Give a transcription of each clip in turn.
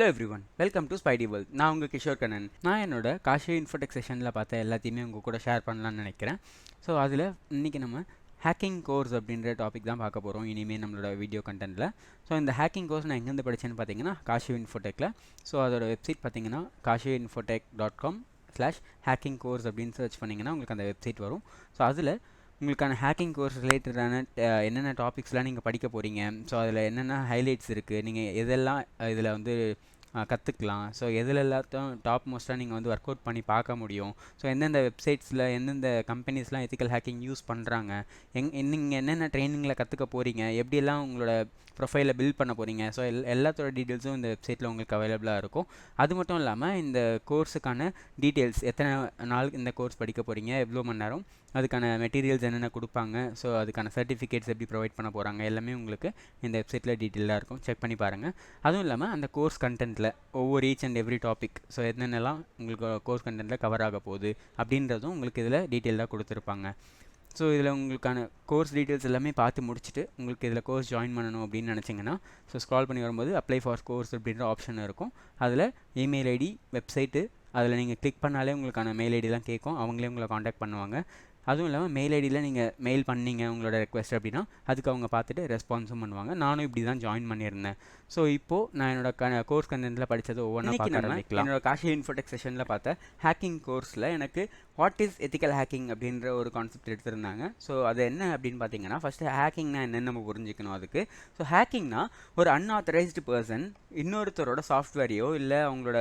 Hello every one, welcome to Spidey world. நான் உங்கள் கிஷோர் கண்ணன். நான் என்னோட காஷி இன்ஃபோடெக் செஷனில் பார்த்த எல்லாத்தையுமே உங்கள் கூட ஷேர் பண்ணலான்னு நினைக்கிறேன். ஸோ அதில் இன்றைக்கி நம்ம ஹேக்கிங் கோர்ஸ் அப்படின்ற டாபிக் தான் பார்க்க போகிறோம் இனிமேல் நம்மளோட வீடியோ கண்டென்ட்டில். ஸோ இந்த ஹேக்கிங் கோர்ஸ் நான் எங்கேருந்து படித்தேன்னு பார்த்தீங்கன்னா காஷி இன்ஃபோடெக்கில். ஸோ அதோட வெப்சைட் பார்த்தீங்கன்னா kashiinfotech.com/hacking course அப்படின்னு சர்ச் பண்ணிங்கன்னா உங்களுக்கு அந்த வெப்சைட் வரும். ஸோ அதில் உங்களுக்கான ஹேக்கிங் கோர்ஸ் ரிலேட்டடான என்னென்ன டாபிக்ஸ்லாம் நீங்கள் படிக்க போகிறீங்க, ஸோ அதில் என்னென்ன ஹைலைட்ஸ் இருக்குது, நீங்கள் எதெல்லாம் இதில் வந்து கற்றுக்கலாம், ஸோ எதில் எல்லாத்தையும் டாப் மோஸ்ட்டாக நீங்கள் வந்து ஒர்க் அவுட் பண்ணி பார்க்க முடியும், ஸோ எந்தெந்த வெப்சைட்ஸில் எந்தெந்த கம்பெனிஸ்லாம் எத்திக்கல் ஹேக்கிங் யூஸ் பண்ணுறாங்க, நீங்கள் என்னென்ன ட்ரைனிங்கில் கற்றுக்க போகிறீங்க, எப்படியெல்லாம் உங்களோட ப்ரொஃபைலை பில்ட் பண்ண போகிறீங்க, ஸோ எல்லாத்தோட டீட்டெயில்ஸும் இந்த வெப்சைட்டில் உங்களுக்கு அவைலபிளாக இருக்கும். அது மட்டும் இல்லாமல் இந்த கோர்ஸுக்கான டீட்டெயில்ஸ், எத்தனை நாள் இந்த கோர்ஸ் படிக்க போகிறீங்க, எவ்வளோ மணி நேரம், அதுக்கான மெட்டீரியல்ஸ் என்னென்ன கொடுப்பாங்க, ஸோ அதுக்கான சர்டிஃபிகேட்ஸ் எப்படி ப்ரொவைட் பண்ண போகிறாங்க, எல்லாமே உங்களுக்கு இந்த வெப்சைட்டில் டீட்டெயிலாக இருக்கும். செக் பண்ணி பாருங்கள். அதுவும் இல்லாமல் அந்த கோர்ஸ் கண்டென்ட்டில் ஒவ்வொரு each and every topic, so என்னென்னலாம் உங்களுக்கு கோர்ஸ் கண்டென்ட்டில் கவர் ஆக போகுது அப்படின்றதும் உங்களுக்கு இதில் டீட்டெயிலாக கொடுத்துருப்பாங்க. ஸோ இதில் உங்களுக்கான கோர்ஸ் டீட்டெயில்ஸ் எல்லாமே பார்த்து முடிச்சுட்டு உங்களுக்கு இதில் கோர்ஸ் ஜாயின் பண்ணணும் அப்படின்னு நினச்சிங்கன்னா ஸோ ஸ்க்ரால் பண்ணி வரும்போது அப்ளை ஃபார் கோர்ஸ் அப்படின்ற ஆப்ஷன் இருக்கும். அதில் இமெயில் ஐடி, வெப்சைட்டு, அதில் நீங்கள் கிளிக் பண்ணாலே உங்களுக்கான மெயில் ஐடிலாம் கேட்கும். அவங்களே உங்களை காண்டாக்ட் பண்ணுவாங்க. அதுவும் இல்லாமல் மெயில் ஐடியில் நீங்கள் மெயில் பண்ணீங்க உங்களோட ரெக்வெஸ்ட் அப்படின்னா அதுக்கு அவங்க பார்த்துட்டு ரெஸ்பான்ஸும் பண்ணுவாங்க. நானும் இப்படி தான் ஜாயின் பண்ணியிருந்தேன். ஸோ இப்போது நான் என்னோட கோர்ஸ் கண்டென்ட்டில் படித்தது ஒவ்வொன்றா பார்க்க ஆரம்பிக்கலாம். என்னோட காஷி இன்ஃபோடெக் செஷனில் பார்த்த ஹேக்கிங் கோர்ஸில் எனக்கு வாட் இஸ் எத்திக்கல் ஹேக்கிங் அப்படின்ற ஒரு கான்செப்ட் எடுத்திருந்தாங்க. ஸோ அது என்ன அப்படின்னு பார்த்தீங்கன்னா, ஃபஸ்ட்டு ஹேக்கிங்னா என்னென்னு நம்ம புரிஞ்சிக்கணும். அதுக்கு ஸோ ஹேக்கிங்னா ஒரு அன்ஆத்தரைஸ்டு பர்சன் இன்னொருத்தரோட சாஃப்ட்வேரையோ இல்லை அவங்களோட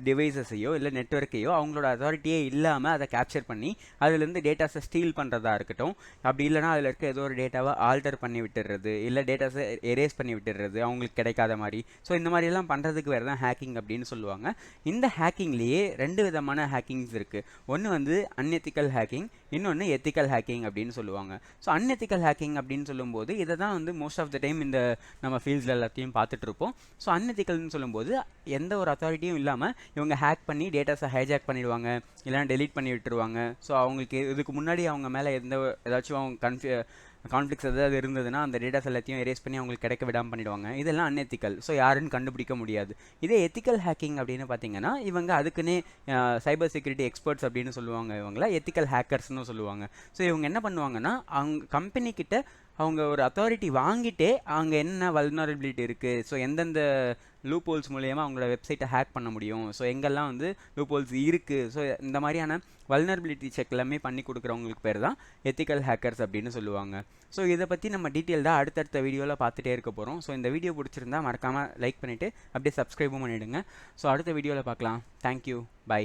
டிவைசஸையோ இல்லை நெட்வொர்க்கையோ அவங்களோட அத்தாரிட்டியே இல்லாமல் அதை கேப்சர் பண்ணி அதுலேருந்து டேட்டாஸை ஸ்டீல் பண்ணுறதா இருக்கட்டும், அப்படி இல்லைனா அதில் இருக்க ஏதோ ஒரு டேட்டாவை ஆல்டர் பண்ணி விட்டுடுறது, இல்லை டேட்டாஸை எரேஸ் பண்ணி விட்டுடுறது அவங்களுக்கு கிடைக்காத மாதிரி. ஸோ இந்த மாதிரியெல்லாம் பண்ணுறதுக்கு வேறு தான் ஹேக்கிங் அப்படின்னு சொல்லுவாங்க. இந்த ஹேக்கிங்லேயே 2 விதமான ஹேக்கிங்ஸ் இருக்குது. ஒன்று வந்து அன்எத்திக்கல் ஹேக்கிங், இன்னொன்று எத்திக்கல் ஹேக்கிங் அப்படின்னு சொல்லுவாங்க. ஸோ அன்எத்திக்கல் ஹேக்கிங் அப்படின்னு சொல்லும்போது இதை தான் வந்து மோஸ்ட் ஆஃப் த டைம் இந்த நம்ம ஃபீல்ட்ஸில் எல்லாத்தையும் பார்த்துட்ருப்போம். ஸோ அன்எத்திக்கல்னு சொல்லும்போது எந்த ஒரு அத்தாரிட்டியும் இல்லாமல் இவங்க ஹேக் பண்ணி டேட்டாஸை ஹைஜாக் பண்ணிடுவாங்க, இல்லைனா டெலீட் பண்ணி விட்டுருவாங்க. ஸோ அவங்களுக்கு இதுக்கு முன்னாடி அவங்க மேலே ஏதாச்சும் அவங்க கான்ஃப்ளிக்ஸ் ஏதாவது இருந்ததுன்னா அந்த டேட்டாஸ் எல்லாத்தையும் எரேஸ் பண்ணி அவங்களுக்கு கிடைக்க விடாமல் பண்ணிடுவாங்க. இதெல்லாம் அன்எத்திக்கல். ஸோ யாருன்னு கண்டுபிடிக்க முடியாது. இதே எத்திக்கல் ஹேக்கிங் அப்படின்னு பார்த்தீங்கன்னா இவங்க அதுக்குன்னே சைபர் செக்யூரிட்டி எக்ஸ்பர்ட்ஸ் அப்படின்னு சொல்லுவாங்க. இவங்கள எத்திக்கல் ஹேக்கர்ஸ்னு சொல்லுவாங்க. ஸோ இவங்க என்ன பண்ணுவாங்கன்னா அவங்க கம்பெனிக்கிட்ட அவங்க ஒரு அத்தாரிட்டி வாங்கிட்டே அங்கே என்ன வல்னரபிலிட்டி இருக்குது, ஸோ எந்தெந்த லூப் ஹோல்ஸ் மூலயமா அவங்களோட வெப்சைட்டை ஹேக் பண்ண முடியும், ஸோ எங்கெல்லாம் வந்து லூப் ஹோல்ஸ் இருக்குது, ஸோ இந்த மாதிரியான வல்னரபிலிட்டி செக் எல்லாமே பண்ணி கொடுக்குறவங்களுக்கு பேர் தான் எத்திக்கல் ஹேக்கர்ஸ் அப்படின்னு சொல்லுவாங்க. ஸோ இதை பற்றி நம்ம டீட்டெயில்டாக அடுத்தடுத்த வீடியோவில் பார்த்துட்டே இருக்க போகிறோம். ஸோ இந்த வீடியோ பிடிச்சிருந்தா மறக்காமல் லைக் பண்ணிவிட்டு அப்படியே சப்ஸ்கிரைபும் பண்ணிவிடுங்க. ஸோ அடுத்த வீடியோவில் பார்க்கலாம். Thank you, by.